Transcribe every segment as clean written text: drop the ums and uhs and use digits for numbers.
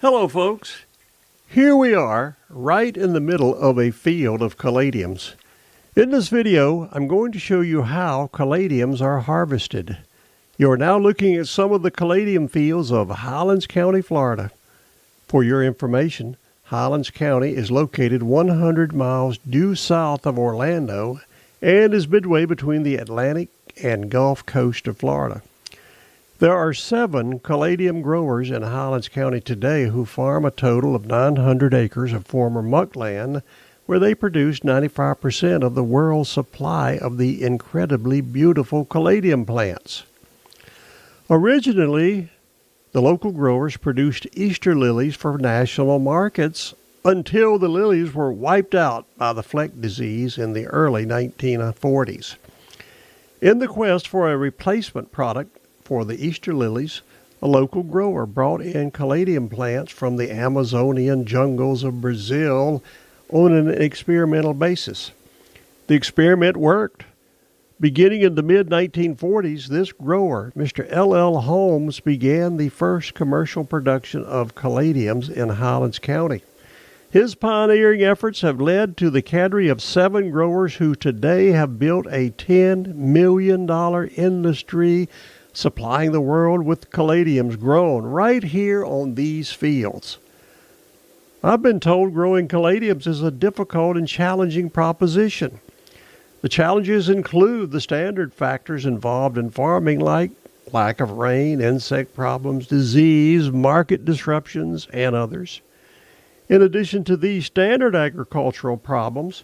Hello folks, here we are right in the middle of a field of caladiums. In this video I'm going to show you how caladiums are harvested. You are now looking at some of the caladium fields of Highlands County, Florida. For your information, Highlands County is located 100 miles due south of Orlando and is midway between the Atlantic and Gulf Coast of Florida. There are 7 caladium growers in Highlands County today who farm a total of 900 acres of former muck land where they produce 95% of the world's supply of the incredibly beautiful caladium plants. Originally, the local growers produced Easter lilies for national markets until the lilies were wiped out by the fleck disease in the early 1940s. In the quest for a replacement product for the Easter lilies, a local grower brought in caladium plants from the Amazonian jungles of Brazil on an experimental basis. The experiment worked. Beginning in the mid-1940s, this grower, Mr. L.L. Holmes, began the first commercial production of caladiums in Highlands County. His pioneering efforts have led to the cadre of 7 growers who today have built a $10 million industry supplying the world with caladiums grown right here on these fields. I've been told growing caladiums is a difficult and challenging proposition. The challenges include the standard factors involved in farming like lack of rain, insect problems, disease, market disruptions, and others. In addition to these standard agricultural problems,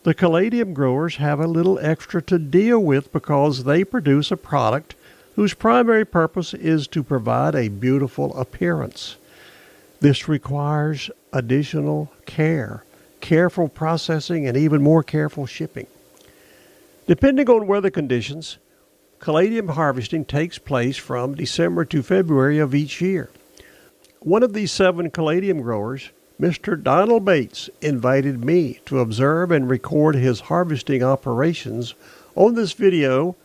the caladium growers have a little extra to deal with because they produce a product whose primary purpose is to provide a beautiful appearance. This requires additional care, careful processing, and even more careful shipping. Depending on weather conditions, caladium harvesting takes place from December to February of each year. One of these 7 caladium growers, Mr. Donald Bates, invited me to observe and record his harvesting operations on this video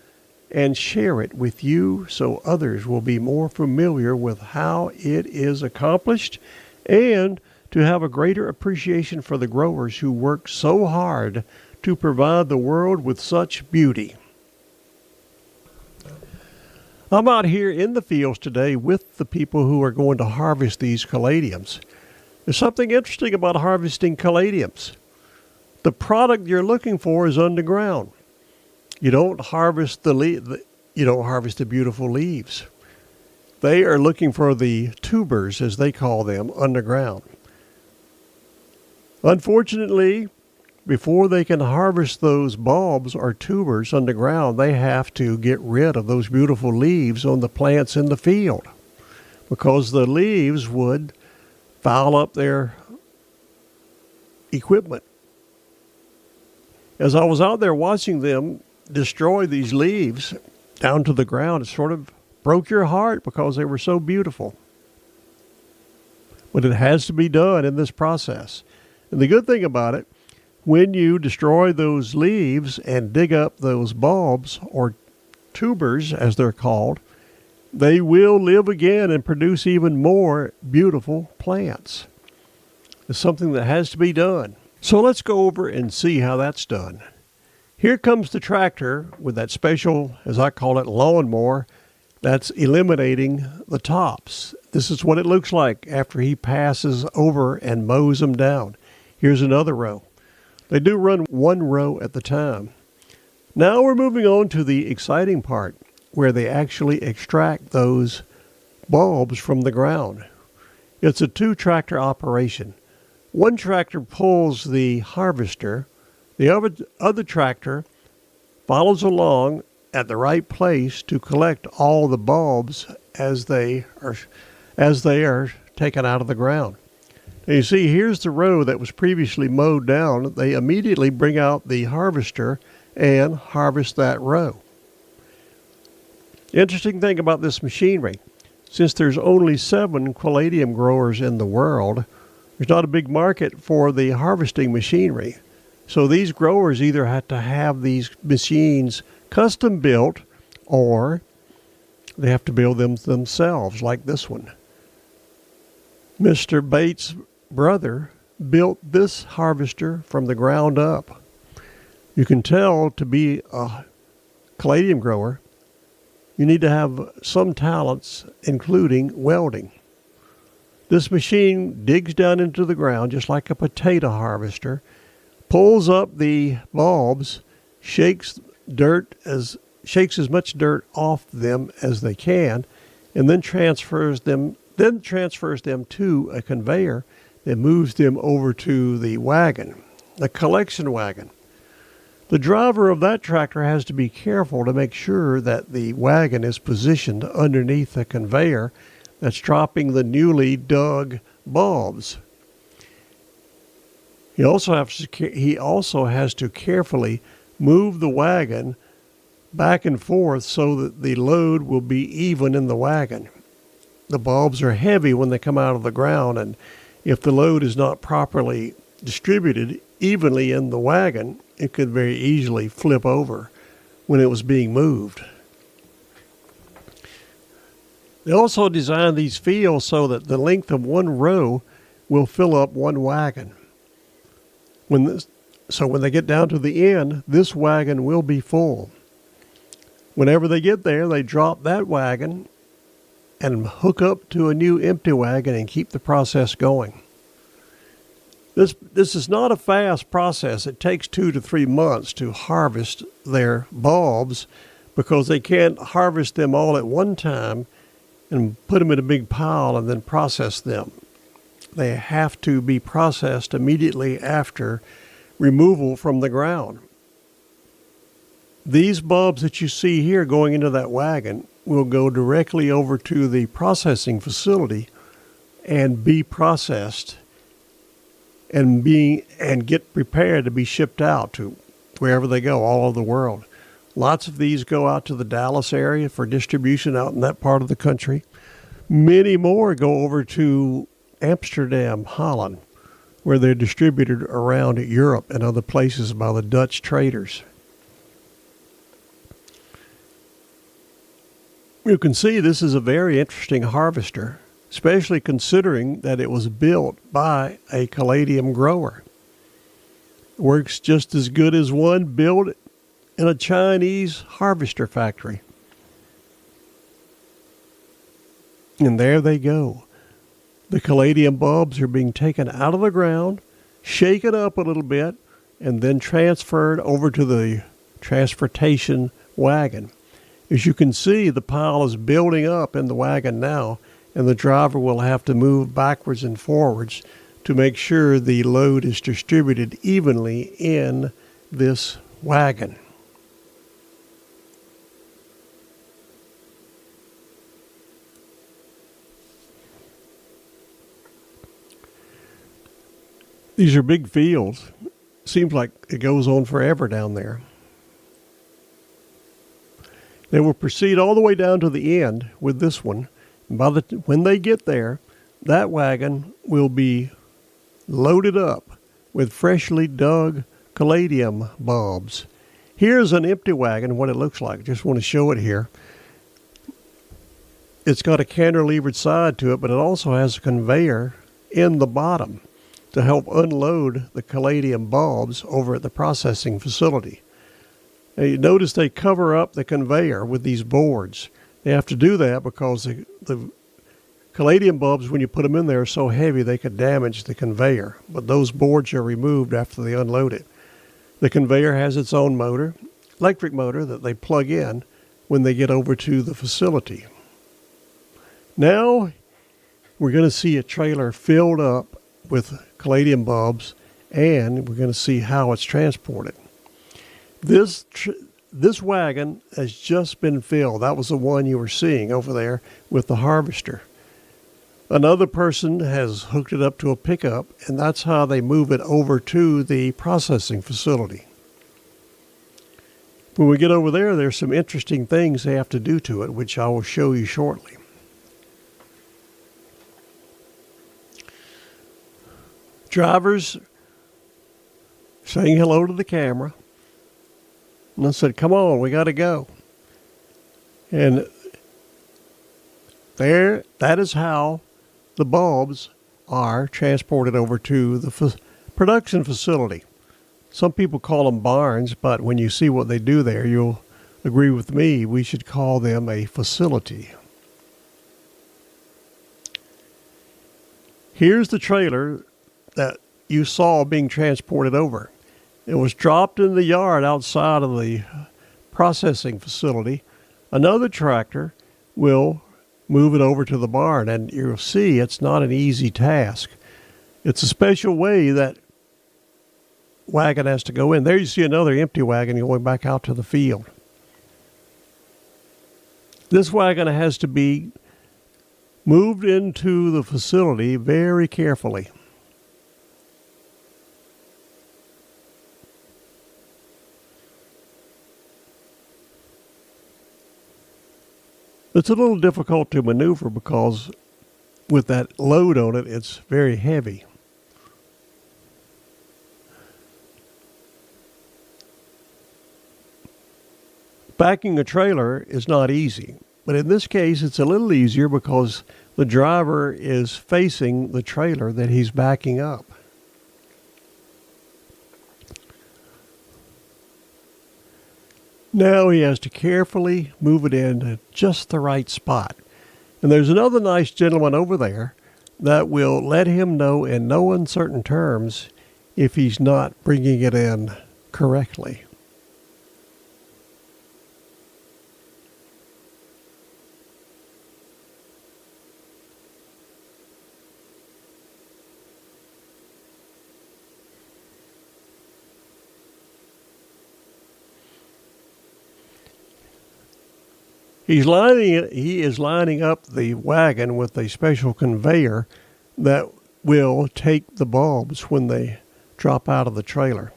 and share it with you so others will be more familiar with how it is accomplished and to have a greater appreciation for the growers who work so hard to provide the world with such beauty. I'm out here in the fields today with the people who are going to harvest these caladiums. There's something interesting about harvesting caladiums. The product you're looking for is underground. You don't harvest the beautiful leaves. They are looking for the tubers, as they call them, underground. Unfortunately, before they can harvest those bulbs or tubers underground, they have to get rid of those beautiful leaves on the plants in the field because the leaves would foul up their equipment. As I was out there watching them destroy these leaves down to the ground, it sort of broke your heart because they were so beautiful. But it has to be done in this process. And the good thing about it, when you destroy those leaves and dig up those bulbs or tubers, as they're called, they will live again and produce even more beautiful plants. It's something that has to be done. So let's go over and see how that's done. Here comes the tractor with that special, as I call it, lawnmower that's eliminating the tops. This is what it looks like after he passes over and mows them down. Here's another row. They do run 1 row at the time. Now we're moving on to the exciting part where they actually extract those bulbs from the ground. It's a 2-tractor operation. One tractor pulls the harvester. The other tractor follows along at the right place to collect all the bulbs as they are taken out of the ground. Now you see, here's the row that was previously mowed down. They immediately bring out the harvester and harvest that row. Interesting thing about this machinery, since there's only 7 caladium growers in the world, there's not a big market for the harvesting machinery. So these growers either have to have these machines custom built or they have to build them themselves, like this one. Mr. Bates' brother built this harvester from the ground up. You can tell to be a caladium grower, you need to have some talents, including welding. This machine digs down into the ground just like a potato harvester, pulls up the bulbs, shakes as much dirt off them as they can, and then transfers them to a conveyor that moves them over to the wagon, the collection wagon. The driver of that tractor has to be careful to make sure that the wagon is positioned underneath the conveyor that's dropping the newly dug bulbs. He also has to carefully move the wagon back and forth so that the load will be even in the wagon. The bulbs are heavy when they come out of the ground, and if the load is not properly distributed evenly in the wagon, it could very easily flip over when it was being moved. They also designed these fields so that the length of one row will fill up one wagon. When they get down to the end, this wagon will be full. Whenever they get there, they drop that wagon and hook up to a new empty wagon and keep the process going. This is not a fast process. It takes 2 to 3 months to harvest their bulbs because they can't harvest them all at one time and put them in a big pile and then process them. They have to be processed immediately after removal from the ground. These bulbs that you see here going into that wagon will go directly over to the processing facility and be processed and get prepared to be shipped out to wherever they go all over the world. Lots of these go out to the Dallas area for distribution out in that part of the country. Many more go over to Amsterdam, Holland, where they're distributed around Europe and other places by the Dutch traders. You can see this is a very interesting harvester, especially considering that it was built by a caladium grower. Works just as good as one built in a Chinese harvester factory. And there they go. The caladium bulbs are being taken out of the ground, shaken up a little bit, and then transferred over to the transportation wagon. As you can see, the pile is building up in the wagon now, and the driver will have to move backwards and forwards to make sure the load is distributed evenly in this wagon. These are big fields. Seems like it goes on forever down there. They will proceed all the way down to the end with this one. When they get there, that wagon will be loaded up with freshly dug caladium bulbs. Here's an empty wagon, what it looks like. Just want to show it here. It's got a cantilevered side to it, but it also has a conveyor in the bottom to help unload the caladium bulbs over at the processing facility. Now, you notice they cover up the conveyor with these boards. They have to do that because the caladium bulbs, when you put them in there, are so heavy they could damage the conveyor. But those boards are removed after they unload it. The conveyor has its own motor, electric motor, that they plug in when they get over to the facility. Now we're going to see a trailer filled up with caladium bulbs, and we're going to see how it's transported. This wagon has just been filled. That was the one you were seeing over there with the harvester. Another person has hooked it up to a pickup, and that's how they move it over to the processing facility. When we get over there, there's some interesting things they have to do to it, which I will show you shortly. Drivers saying hello to the camera. And I said, come on, we got to go. And that is how the bulbs are transported over to the production facility. Some people call them barns, but when you see what they do there, you'll agree with me, we should call them a facility. Here's the trailer that you saw being transported over. It was dropped in the yard outside of the processing facility. Another tractor will move it over to the barn, and you'll see it's not an easy task. It's a special way that wagon has to go in. There you see another empty wagon going back out to the field. This wagon has to be moved into the facility very carefully. It's a little difficult to maneuver because with that load on it, it's very heavy. Backing a trailer is not easy, but in this case it's a little easier because the driver is facing the trailer that he's backing up. Now he has to carefully move it into just the right spot. And there's another nice gentleman over there that will let him know in no uncertain terms if he's not bringing it in correctly. He is lining up the wagon with a special conveyor that will take the bulbs when they drop out of the trailer.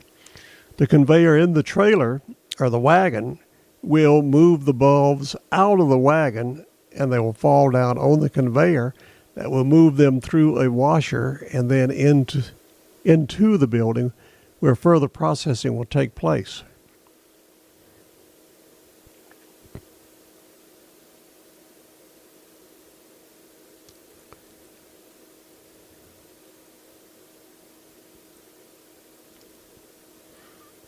The conveyor in the trailer, or the wagon, will move the bulbs out of the wagon and they will fall down on the conveyor that will move them through a washer and then into the building where further processing will take place.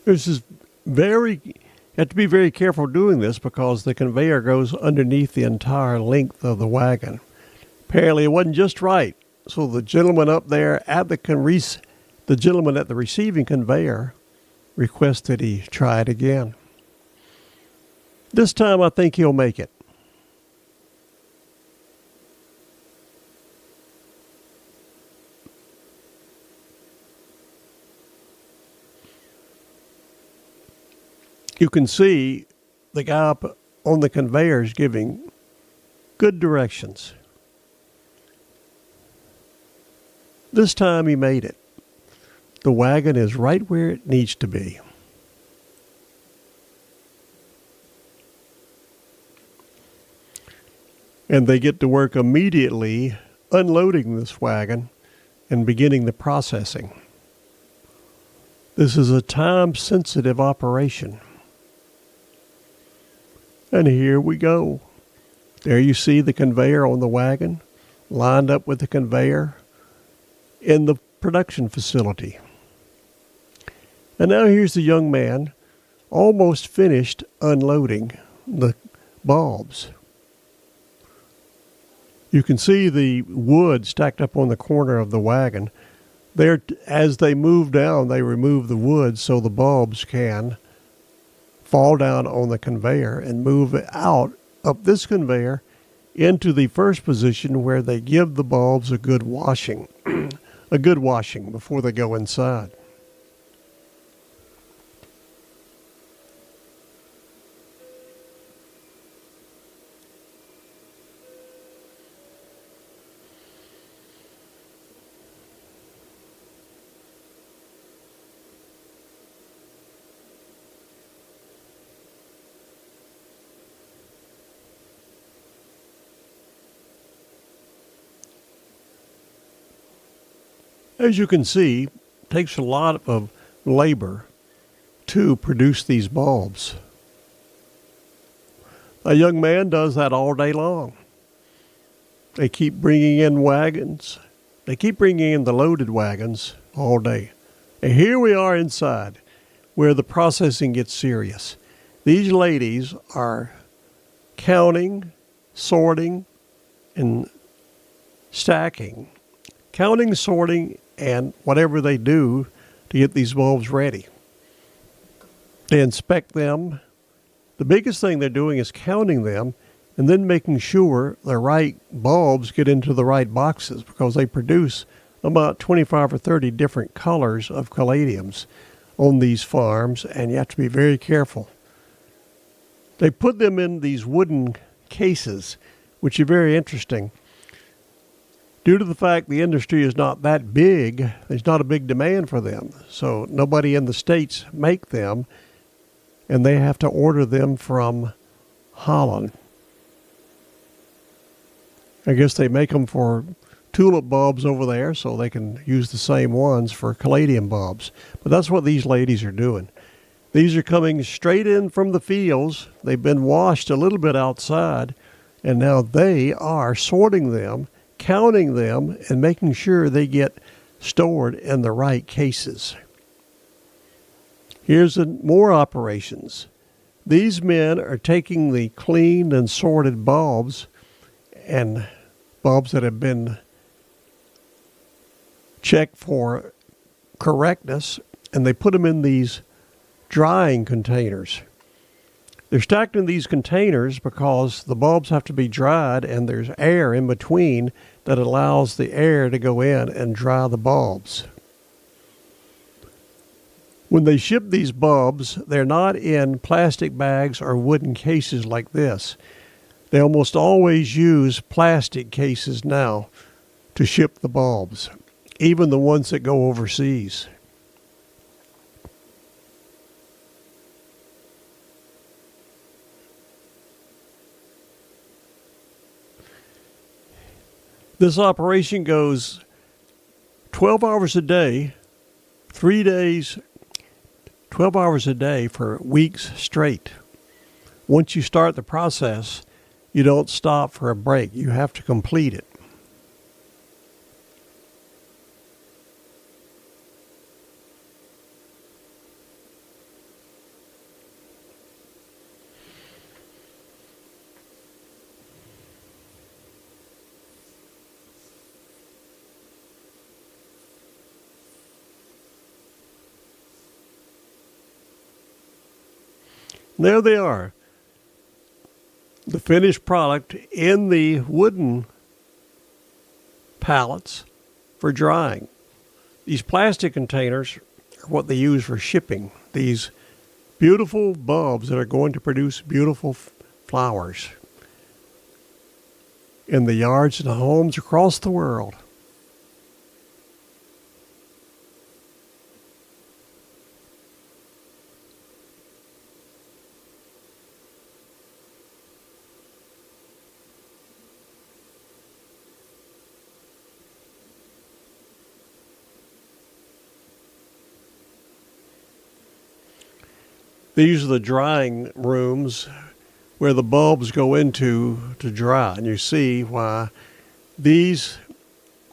This is you have to be very careful doing this because the conveyor goes underneath the entire length of the wagon. Apparently it wasn't just right. So the gentleman up there at the gentleman at the receiving conveyor requested he try it again. This time I think he'll make it. You can see the guy up on the conveyor is giving good directions. This time he made it. The wagon is right where it needs to be. And they get to work immediately unloading this wagon and beginning the processing. This is a time-sensitive operation. And here we go. There you see the conveyor on the wagon, lined up with the conveyor in the production facility. And now here's the young man, almost finished unloading the bulbs. You can see the wood stacked up on the corner of the wagon. As they move down, they remove the wood so the bulbs can fall down on the conveyor and move out up this conveyor into the first position where they give the bulbs a good washing, before they go inside. As you can see, it takes a lot of labor to produce these bulbs. A young man does that all day long. They keep bringing in wagons. They keep bringing in the loaded wagons all day. And here we are inside where the processing gets serious. These ladies are counting, sorting, and stacking. Counting, sorting, and whatever they do to get these bulbs ready. They inspect them. The biggest thing they're doing is counting them and then making sure the right bulbs get into the right boxes, because they produce about 25 or 30 different colors of caladiums on these farms, and you have to be very careful. They put them in these wooden cases, which are very interesting. Due to the fact the industry is not that big, there's not a big demand for them. So nobody in the States make them, and they have to order them from Holland. I guess they make them for tulip bulbs over there so they can use the same ones for caladium bulbs. But that's what these ladies are doing. These are coming straight in from the fields. They've been washed a little bit outside, and now they are sorting them, counting them, and making sure they get stored in the right cases. Here's more operations. These men are taking the cleaned and sorted bulbs, and bulbs that have been checked for correctness, and they put them in these drying containers. They're stacked in these containers because the bulbs have to be dried, and there's air in between that allows the air to go in and dry the bulbs. When they ship these bulbs, they're not in plastic bags or wooden cases like this. They almost always use plastic cases now to ship the bulbs, even the ones that go overseas. This operation goes 12 hours a day, 3 days, 12 hours a day for weeks straight. Once you start the process, you don't stop for a break. You have to complete it. There they are, the finished product in the wooden pallets for drying. These plastic containers are what they use for shipping these beautiful bulbs that are going to produce beautiful flowers in the yards and homes across the world. These are the drying rooms where the bulbs go into to dry, and you see why these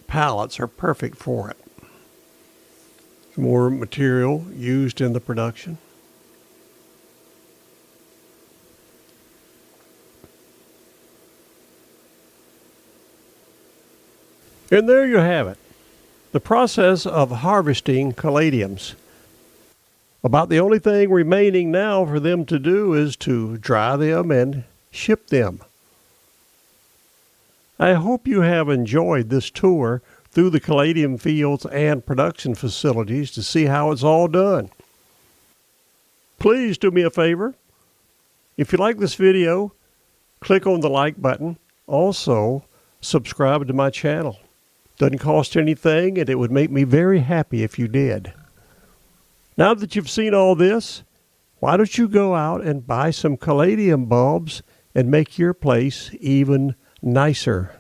pallets are perfect for it. More material used in the production. And there you have it, the process of harvesting caladiums. About the only thing remaining now for them to do is to dry them and ship them. I hope you have enjoyed this tour through the caladium fields and production facilities to see how it's all done. Please do me a favor. If you like this video, click on the like button. Also, subscribe to my channel. Doesn't cost anything, and it would make me very happy if you did. Now that you've seen all this, why don't you go out and buy some caladium bulbs and make your place even nicer?